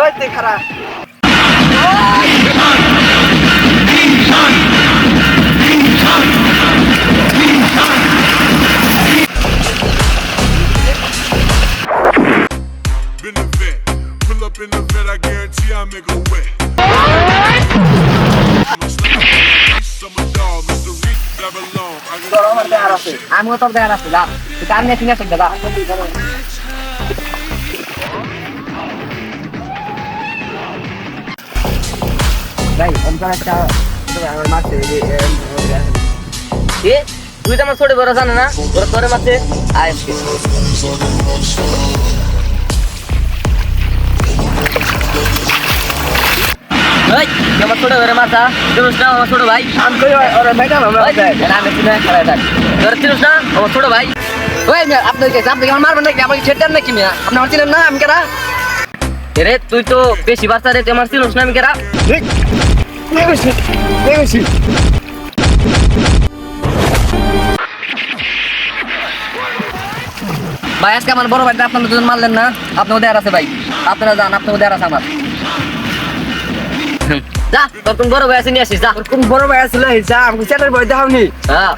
ওইতে খারাপ Been a vet. Pull up in the vet, I guarantee I make a wet. I'm a dog, Mr. Reed, never long. I তোর আমার দেয়ার আছে আমিও তোর দেয়ার আছে যা তুই কার নিয়ে ঠিক আছে যা ভাই অন্তর একটা আমার মারছে তুই তো আমার ছোট বড় জানে না ওরা তোরে মারছে আয় আমার ছোট ঘরে মাথা চিনুস না আমার ছোট ভাই আমি কই ওর ভাইটা ভালো আছে আমি চিনে খেলা থাক তোর চিনুস না আমার ছোট ভাই ওই মিয়া আপনার কাছে আপনি আমার মারবেন নাকি আমাকে ছেড়ে দেন নাকি মিয়া আপনি আমার চিনেন না আমি কেরা রে তুই তো বেশি বাচ্চা রে তুই আমার চিনুস না আমি কেরা বেশি ভাই আজকে আমার বড় ভাইটা আপনারা দুজন মারলেন না আপনার দেয়ার আছে ভাই আপনারা যান আপনার দেয়ার আছে আমার যা তোর কোন বড় ভাই আছে নিয়ে আসিস যা কোন বড় ভাই আসলে যা আমাকে চ্যাটের বই দেখাওনি হ্যাঁ